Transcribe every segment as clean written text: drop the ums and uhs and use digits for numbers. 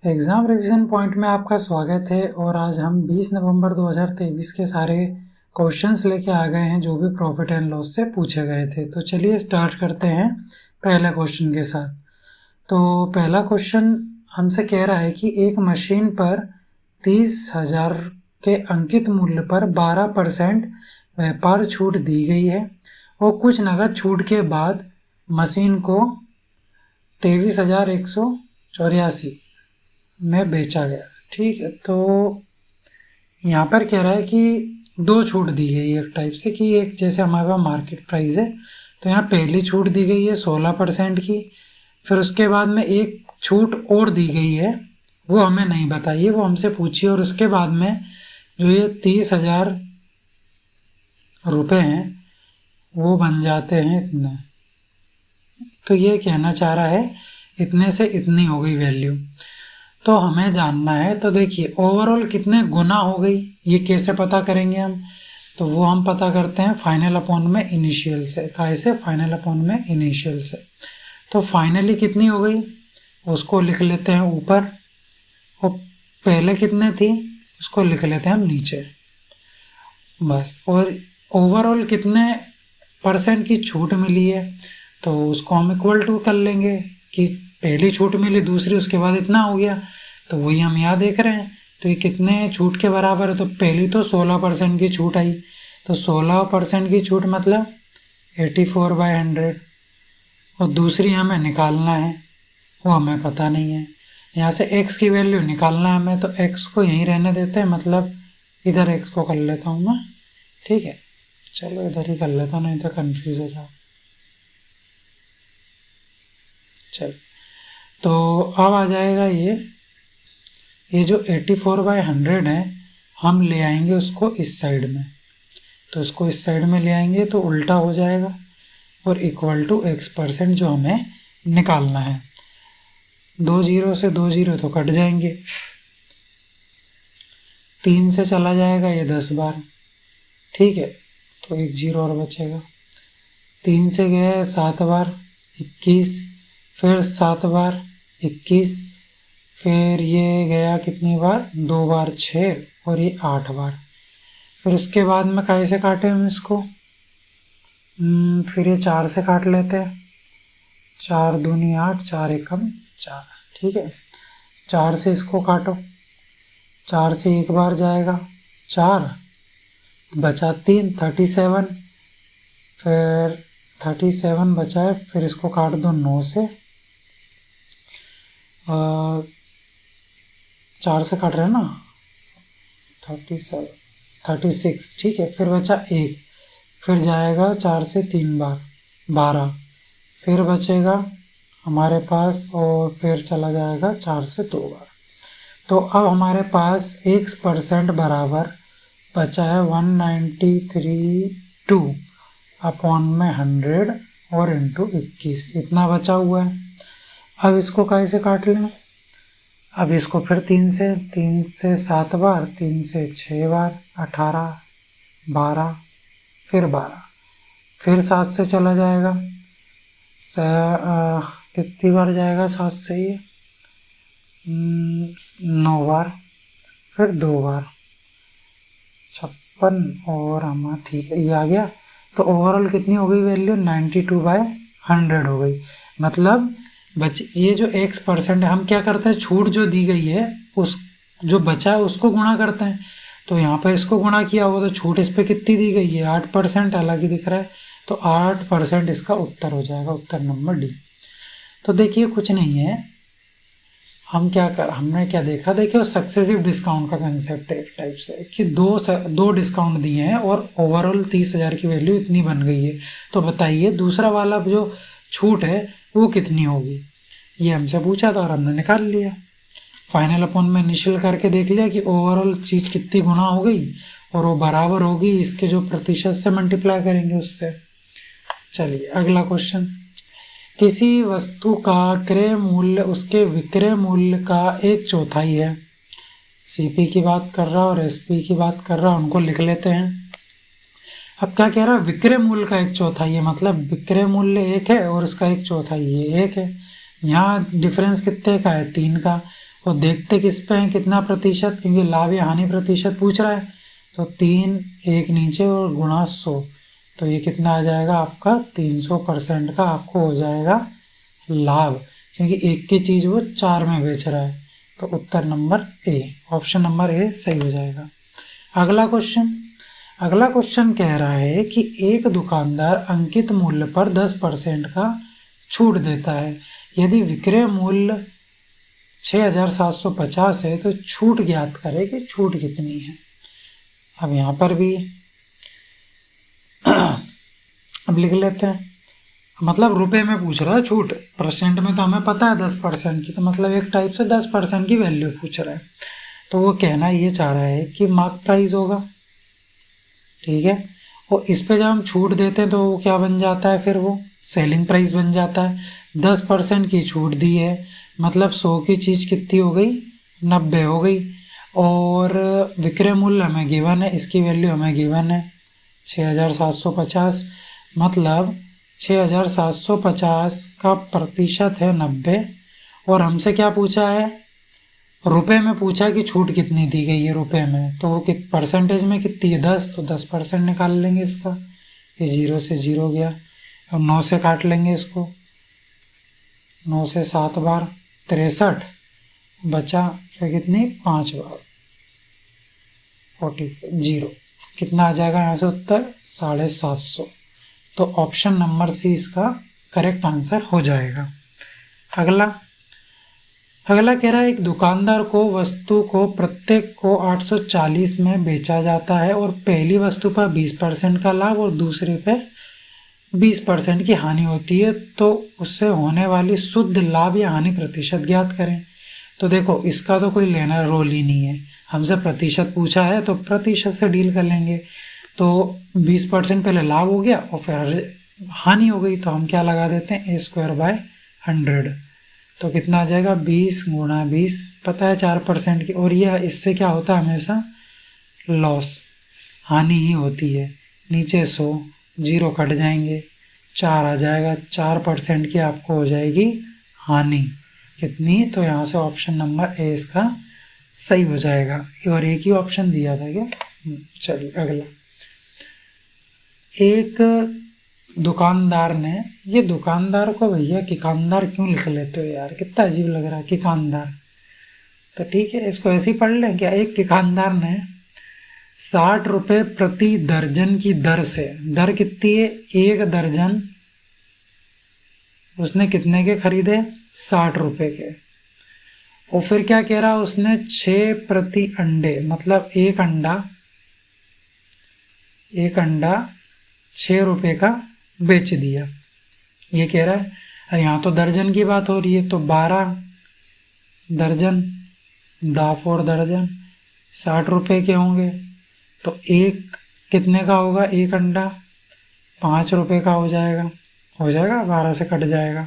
Exam revision point में आपका स्वागत है। और आज हम 20 नवंबर 2023 के सारे क्वेश्चंस लेके आ गए हैं जो भी प्रॉफिट एंड लॉस से पूछे गए थे। तो चलिए स्टार्ट करते हैं पहले क्वेश्चन के साथ। तो पहला क्वेश्चन हमसे कह रहा है कि एक मशीन पर 30,000 के अंकित मूल्य पर 12% व्यापार छूट दी गई है और कुछ नकद छूट के बाद मशीन को 23,184 में बेचा गया। ठीक है, तो यहाँ पर कह रहा है कि दो छूट दी गई है एक टाइप से, कि एक जैसे हमारे पास मार्केट प्राइस है तो यहाँ पहली छूट दी गई है 16% की, फिर उसके बाद में एक छूट और दी गई है, वो हमें नहीं बताइए, वो हमसे पूछिए। और उसके बाद में जो ये 30,000 रुपये हैं वो बन जाते हैं इतने। तो ये कहना चाह रहा है इतने से इतनी हो गई वैल्यू, तो हमें जानना है। तो देखिए ओवरऑल कितने गुना हो गई, ये कैसे पता करेंगे हम? तो वो हम पता करते हैं फाइनल अपॉन में इनिशियल से। कैसे? फाइनल अपॉन में इनिशियल से। तो फाइनली कितनी हो गई उसको लिख लेते हैं ऊपर, और पहले कितने थी उसको लिख लेते हैं हम नीचे, बस। और ओवरऑल कितने % की छूट मिली है तो उसको हम इक्वल टू कर लेंगे कि पहली छूट मिली, दूसरी, उसके बाद इतना हो गया। तो वही हम यहाँ देख रहे हैं। तो ये कितने छूट के बराबर है? तो पहली तो 16% की छूट आई, तो 16% की छूट मतलब 84/100। और दूसरी हमें निकालना है, वो हमें पता नहीं है। यहाँ से x की वैल्यू निकालना है हमें, तो x को यहीं रहने देते हैं, मतलब इधर x को कर लेता हूँ मैं। ठीक है, चलो इधर ही कर लेता हूँ, नहीं तो कन्फ्यूज हो जाओ। चल, तो अब आ जाएगा ये जो 84/100 है, हम ले आएंगे उसको इस साइड में। तो इसको इस साइड में ले आएंगे तो उल्टा हो जाएगा, और इक्वल टू x% जो हमें निकालना है। 2 0 से 2 0 तो कट जाएंगे, 3 से चला जाएगा ये 10 बार। ठीक है, तो 1 0 और बचेगा। 3 से गया 7 बार 21, फिर 7 बार 21, फिर ये गया कितनी बार? 2 बार 6, और ये 8 बार। फिर उसके बाद में कैसे काटे हम इसको? फिर ये 4 से काट लेते हैं। 4 दूनी 8, 4 एकम 4। ठीक है, 4 से इसको काटो। 4 से एक बार जाएगा 4, बचा 3, 37। फिर 37 बचा है, फिर इसको काट दो 9 से। 4 से काट रहे हैं ना, 36। ठीक है, फिर बचा 1, फिर जाएगा 4 से 3 बार 12, फिर बचेगा हमारे पास, और फिर चला जाएगा 4 से 2 बार। तो अब हमारे पास x% बराबर बचा है 193.2 अपॉन में 100 और इंटू 21, इतना बचा हुआ है। अब इसको कैसे काट लें? अब इसको फिर 3 से 7 बार, 3 से 6 बार, 18, 12, फिर 12, फिर 7 से चला जाएगा, कितनी बार जाएगा 7 से? ये 9 बार, फिर 2 बार, 56, और हम ठीक है ये आ गया। तो ओवरऑल कितनी हो गई वैल्यू? 92/100 हो गई। मतलब ये जो x% है, हम क्या करते हैं, छूट जो दी गई है उस जो बचा है उसको गुणा करते हैं। तो यहाँ पर इसको गुणा किया होगा तो छूट इस पर कितनी दी गई है? 8%, अलग ही दिख रहा है। तो 8% इसका उत्तर हो जाएगा, उत्तर नंबर डी। तो देखिए कुछ नहीं है, हमने क्या देखा, देखिए सक्सेसिव डिस्काउंट का कंसेप्ट है एक टाइप से, कि दो डिस्काउंट दिए हैं और ओवरऑल 30,000 की वैल्यू इतनी बन गई है। तो बताइए दूसरा वाला जो छूट है वो कितनी होगी? ये हमसे पूछा था और हमने निकाल लिया। फाइनल अपॉन में इनिशियल करके देख लिया कि ओवरऑल चीज़ कितनी गुना हो गई, और वो बराबर होगी इसके जो प्रतिशत से मल्टीप्लाई करेंगे उससे। चलिए अगला क्वेश्चन। किसी वस्तु का क्रय मूल्य उसके विक्रय मूल्य का 1/4 है। सीपी की बात कर रहा और एसपी की बात कर रहा, उनको लिख लेते हैं। अब क्या कह रहा है? विक्रय मूल्य का 1/4 है, मतलब विक्रय मूल्य 1 है और उसका 1/4 ये 1 है। यहाँ डिफरेंस कितने का है? 3 का। और देखते किस पे हैं, कितना प्रतिशत, क्योंकि लाभ या हानि प्रतिशत पूछ रहा है। तो 3 एक नीचे और गुणा 100, तो ये कितना आ जाएगा आपका 300% का आपको हो जाएगा लाभ, क्योंकि एक की चीज़ वो 4 में बेच रहा है। तो उत्तर number A, option number A सही हो जाएगा। अगला क्वेश्चन कह रहा है कि एक दुकानदार अंकित मूल्य पर 10% का छूट देता है। यदि विक्रय मूल्य 6,750 है तो छूट ज्ञात करें कि छूट कितनी है। अब यहाँ पर भी अब लिख लेते हैं, मतलब रुपए में पूछ रहा है छूट, परसेंट में तो हमें पता है 10% की, तो मतलब एक टाइप से 10% की वैल्यू पूछ रहा है। तो वो कहना ये चाह रहा है कि मार्क प्राइस होगा, ठीक है, और इस पे जब हम छूट देते हैं तो वो क्या बन जाता है, फिर वो सेलिंग प्राइस बन जाता है। 10% की छूट दी है, मतलब 100 की चीज़ कितनी हो गई, 90 हो गई। और विक्रय मूल्य हमें गिवन है, इसकी वैल्यू हमें गिवन है 6,750, मतलब 6,750 का प्रतिशत है 90, और हमसे क्या पूछा है, रुपए में पूछा कि छूट कितनी दी गई है रुपए में, तो वो परसेंटेज में कितनी है 10, तो 10% निकाल लेंगे इसका, ये 0 से 0 गया। अब 9 से काट लेंगे इसको, 9 से 7 बार 63, बचा फिर कितनी 5 बार 0, कितना आ जाएगा यहाँ से उत्तर 750। तो ऑप्शन नंबर सी इसका करेक्ट आंसर हो जाएगा। अगला कह रहा है एक दुकानदार को वस्तु को प्रत्येक को 840 में बेचा जाता है और पहली वस्तु पर 20% का लाभ और दूसरे पे 20% की हानि होती है, तो उससे होने वाली शुद्ध लाभ या हानि प्रतिशत ज्ञात करें। तो देखो इसका तो कोई लेना रोल ही नहीं है, हमसे प्रतिशत पूछा है तो प्रतिशत से डील कर लेंगे। तो 20% पहले लाभ हो गया और फिर हानि हो गई, तो हम क्या लगा देते हैं a²/100, तो कितना आ जाएगा 20 × 20, पता है 4% की, और यह इससे क्या होता है हमेशा लॉस, हानि ही होती है। नीचे 100, 0 कट जाएंगे, 4 आ जाएगा, 4% की आपको हो जाएगी हानि, कितनी, तो यहाँ से ऑप्शन नंबर ए इसका सही हो जाएगा। और एक ही ऑप्शन दिया था क्या, चलिए अगला। एक दुकानदार ने, ये दुकानदार को भैया किकानदार क्यों लिख लेते हो यार, कितना अजीब लग रहा है किकानदार, तो ठीक है इसको ऐसे ही पढ़ लें क्या। एक किकानदार ने 60 रुपये प्रति दर्जन की दर से, दर कितनी है 1 दर्जन, उसने कितने के खरीदे 60 रुपये के, और फिर क्या कह रहा उसने 6 प्रति अंडे, मतलब एक अंडा 6 रुपये का बेच दिया, ये कह रहा है। यहाँ तो दर्जन की बात हो रही है, तो 12 दर्जन, 4 दर्जन 60 रुपये के होंगे, तो एक कितने का होगा, एक अंडा 5 रुपये का हो जाएगा 12 से कट जाएगा,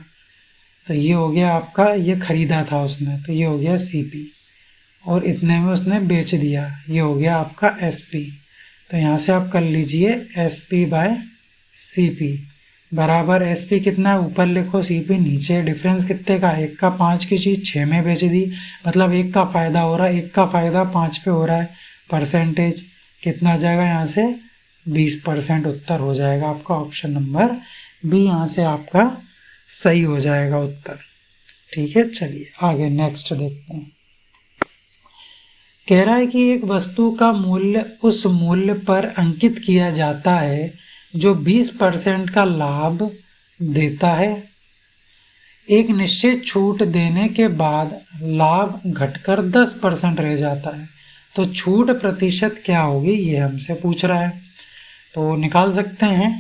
तो ये हो गया आपका, ये खरीदा था उसने, तो ये हो गया CP, और इतने में उसने बेच दिया, ये हो गया आपका SP। तो यहाँ से आप कर लीजिए SP/CP बराबर SP कितना है, ऊपर लिखो CP नीचे, डिफरेंस कितने का, 1 का 5 की चीज़ 6 में बेच दी, मतलब 1 का फ़ायदा हो रहा है, 1 का फ़ायदा 5 पे हो रहा है, परसेंटेज कितना आ जाएगा यहाँ से 20%, उत्तर हो जाएगा आपका ऑप्शन नंबर बी, यहाँ से आपका सही हो जाएगा उत्तर। ठीक है, चलिए आगे नेक्स्ट देखते हैं। कह रहा है कि एक वस्तु का मूल्य उस मूल्य पर अंकित किया जाता है जो 20% का लाभ देता है। एक निश्चित छूट देने के बाद लाभ घटकर 10% रह जाता है, तो छूट प्रतिशत क्या होगी, ये हमसे पूछ रहा है। तो निकाल सकते हैं,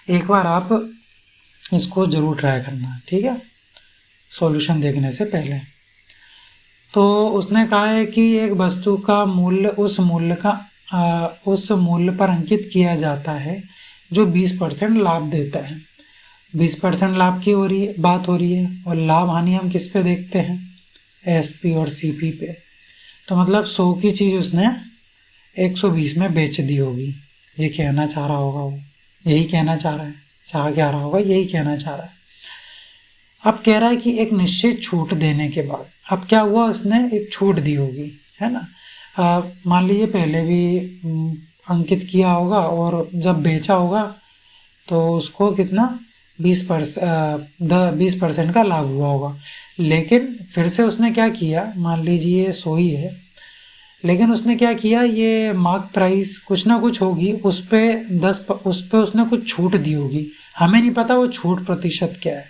एक बार आप इसको ज़रूर ट्राई करना, ठीक है, सॉल्यूशन देखने से पहले। तो उसने कहा है कि एक वस्तु का मूल्य उस मूल्य पर अंकित किया जाता है जो 20% लाभ देता है। 20% लाभ की बात हो रही है, और लाभ हानि हम किस पे देखते हैं, SP और CP पे। तो मतलब 100 की चीज़ उसने 120 में बेच दी होगी, ये कहना चाह रहा होगा वो, यही कहना चाह रहा है, यही कहना चाह रहा है। अब कह रहा है कि एक निश्चित छूट देने के बाद, अब क्या हुआ, उसने एक छूट दी होगी, है ना। मान लीजिए पहले भी अंकित किया होगा और जब बेचा होगा तो उसको कितना 20% का लाभ हुआ होगा। लेकिन फिर से उसने क्या किया, मान लीजिए 100 ही है, लेकिन उसने क्या किया, ये मार्क प्राइस कुछ ना कुछ होगी, उस पर उसने कुछ छूट दी होगी। हमें नहीं पता वो छूट प्रतिशत क्या है,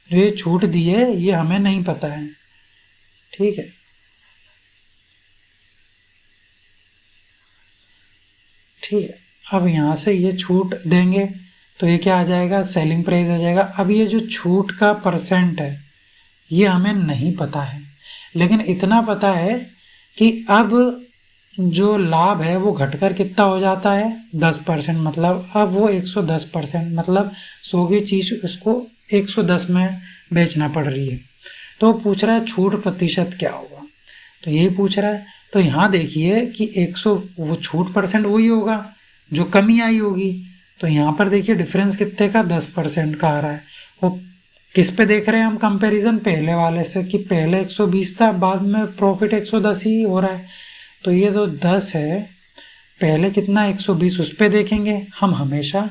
जो ये छूट दी है ये हमें नहीं पता है, ठीक है। ठीक है, अब यहाँ से ये छूट देंगे तो ये क्या आ जाएगा, सेलिंग प्राइस आ जाएगा। अब ये जो छूट का परसेंट है ये हमें नहीं पता है, लेकिन इतना पता है कि अब जो लाभ है वो घटकर कितना हो जाता है, 10%। मतलब अब वो 110%, मतलब 100 की चीज़ उसको 110 में बेचना पड़ रही है। तो पूछ रहा है छूट प्रतिशत क्या होगा, तो यही पूछ रहा है। तो यहाँ देखिए कि 100 वो छूट परसेंट वही होगा जो कमी आई होगी। तो यहाँ पर देखिए डिफरेंस कितने का, 10% का आ रहा है। वो किस पे देख रहे हैं हम कंपैरिजन, पहले वाले से, कि पहले 120 था, बाद में प्रॉफिट 110 ही हो रहा है। तो ये तो 10 है, पहले कितना 120, उस पे देखेंगे हम। हमेशा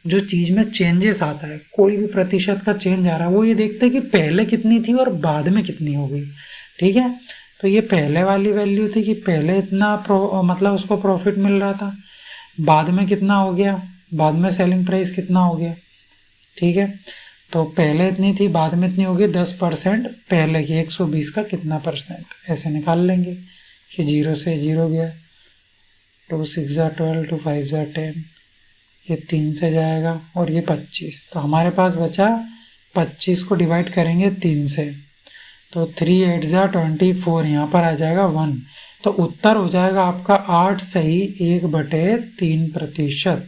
जो चीज़ में चेंजेस आता है, कोई भी प्रतिशत का चेंज आ रहा है, वो ये देखते हैं कि पहले कितनी थी और बाद में कितनी हो गई, ठीक है। तो ये पहले वाली वैल्यू थी कि पहले इतना मतलब उसको प्रॉफिट मिल रहा था, बाद में कितना हो गया, बाद में सेलिंग प्राइस कितना हो गया, ठीक है। तो पहले इतनी थी, बाद में इतनी होगी, 10% पहले की 120 का कितना परसेंट, ऐसे निकाल लेंगे कि 0 से 0 गया, 2 6 12, 2 5 10, ये 3 से जाएगा और ये 25। तो हमारे पास बचा 25 को डिवाइड करेंगे 3 से, तो 3 8 24, यहाँ पर आ जाएगा 1। तो उत्तर हो जाएगा आपका 8 सही 1/3%।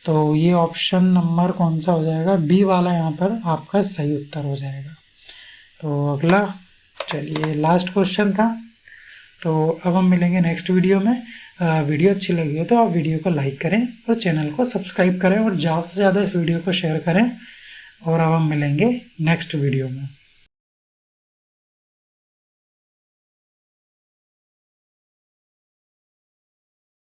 तो ये ऑप्शन नंबर कौन सा हो जाएगा, बी वाला यहाँ पर आपका सही उत्तर हो जाएगा। तो अगला, चलिए लास्ट क्वेश्चन था। तो अब हम मिलेंगे नेक्स्ट वीडियो में। वीडियो अच्छी लगी हो तो आप वीडियो को लाइक करें और चैनल को सब्सक्राइब करें और ज़्यादा से ज़्यादा इस वीडियो को शेयर करें। और अब हम मिलेंगे नेक्स्ट वीडियो में।